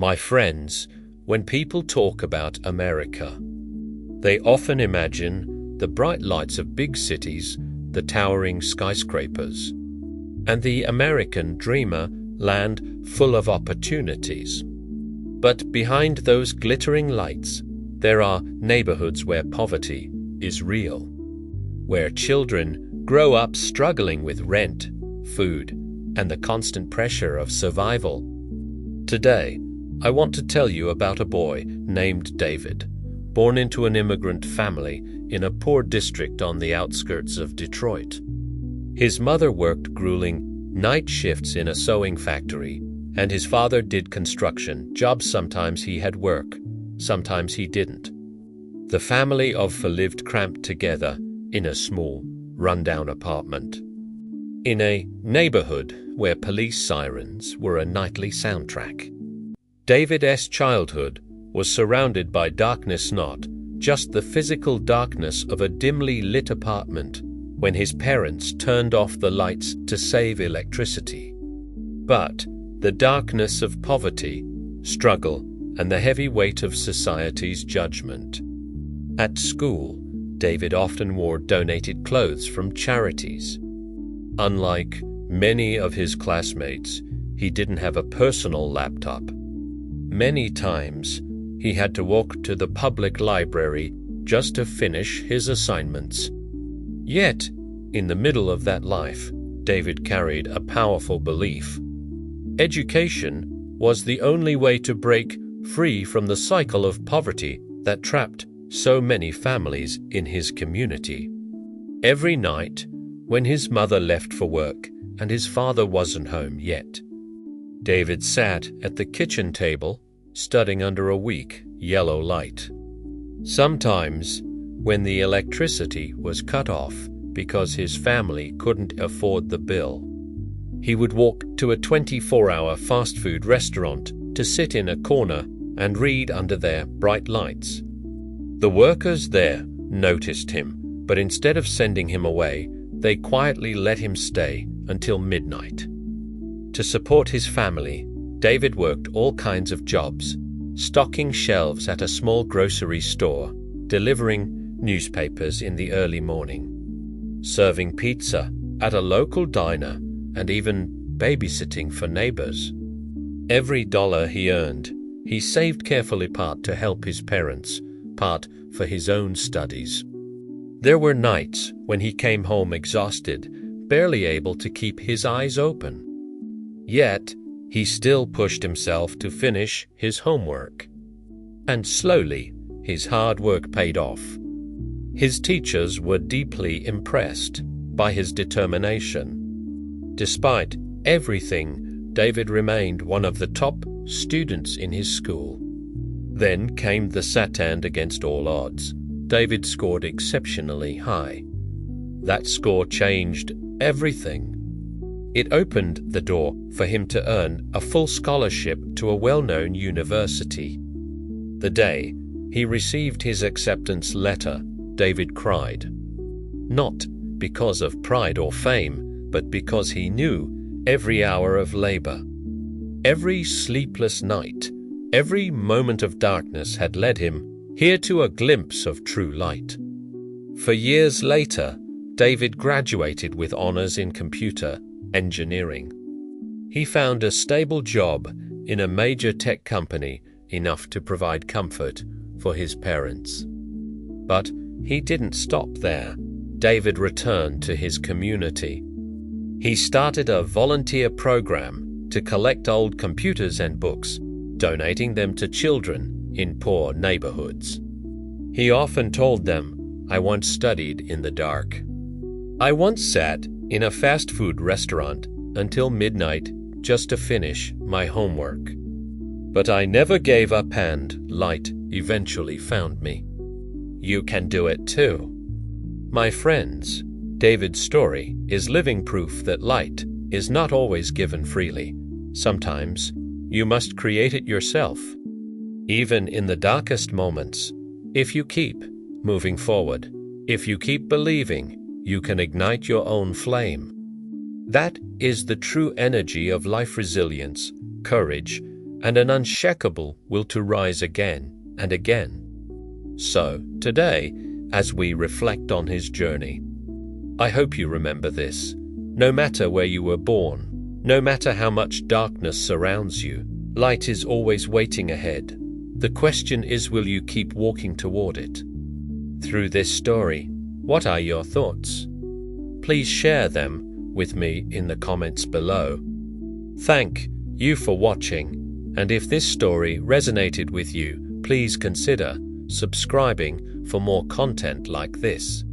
My friends, when people talk about America, they often imagine the bright lights of big cities, the towering skyscrapers, and the American dreamer land full of opportunities. But behind those glittering lights, there are neighborhoods where poverty is real, where children grow up struggling with rent, food, and the constant pressure of survival. Today, I want to tell you about a boy named David, born into an immigrant family in a poor district on the outskirts of Detroit. His mother worked grueling night shifts in a sewing factory, and his father did construction jobs. Sometimes he had work, sometimes he didn't. The family of four lived cramped together in a small, rundown apartment, in a neighborhood where police sirens were a nightly soundtrack. David's childhood was surrounded by darkness, not just the physical darkness of a dimly lit apartment when his parents turned off the lights to save electricity, but the darkness of poverty, struggle, and the heavy weight of society's judgment. At school, David often wore donated clothes from charities. Unlike many of his classmates, he didn't have a personal laptop. Many times, he had to walk to the public library just to finish his assignments. Yet, in the middle of that life, David carried a powerful belief. Education was the only way to break free from the cycle of poverty that trapped so many families in his community. Every night, when his mother left for work and his father wasn't home yet, David sat at the kitchen table, studying under a weak yellow light. Sometimes, when the electricity was cut off because his family couldn't afford the bill, he would walk to a 24-hour fast food restaurant to sit in a corner and read under their bright lights. The workers there noticed him, but instead of sending him away, they quietly let him stay until midnight. To support his family, David worked all kinds of jobs, stocking shelves at a small grocery store, delivering newspapers in the early morning, serving pizza at a local diner, and even babysitting for neighbors. Every dollar he earned, he saved carefully, part to help his parents, part for his own studies. There were nights when he came home exhausted, barely able to keep his eyes open. Yet, he still pushed himself to finish his homework. And slowly, his hard work paid off. His teachers were deeply impressed by his determination. Despite everything, David remained one of the top students in his school. Then came the Saturn. Against all odds, David scored exceptionally high. That score changed everything. It opened the door for him to earn a full scholarship to a well-known university. The day he received his acceptance letter, David cried. Not because of pride or fame, but because he knew every hour of labor, every sleepless night, every moment of darkness had led him here to a glimpse of true light. For years later, David graduated with honors in computer engineering. He found a stable job in a major tech company, enough to provide comfort for his parents. But he didn't stop there. David returned to his community. He started a volunteer program to collect old computers and books, donating them to children in poor neighborhoods. He often told them, "I once studied in the dark. I once sat in a fast food restaurant until midnight just to finish my homework. But I never gave up and light eventually found me." You can do it too. My friends, David's story is living proof that light is not always given freely. Sometimes you must create it yourself. Even in the darkest moments, if you keep moving forward, if you keep believing, you can ignite your own flame. That is the true energy of life: resilience, courage, and an unshakable will to rise again and again. So, today, as we reflect on his journey, I hope you remember this. No matter where you were born, no matter how much darkness surrounds you, light is always waiting ahead. The question is, will you keep walking toward it? Through this story, what are your thoughts? Please share them with me in the comments below. Thank you for watching, and if this story resonated with you, please consider subscribing for more content like this.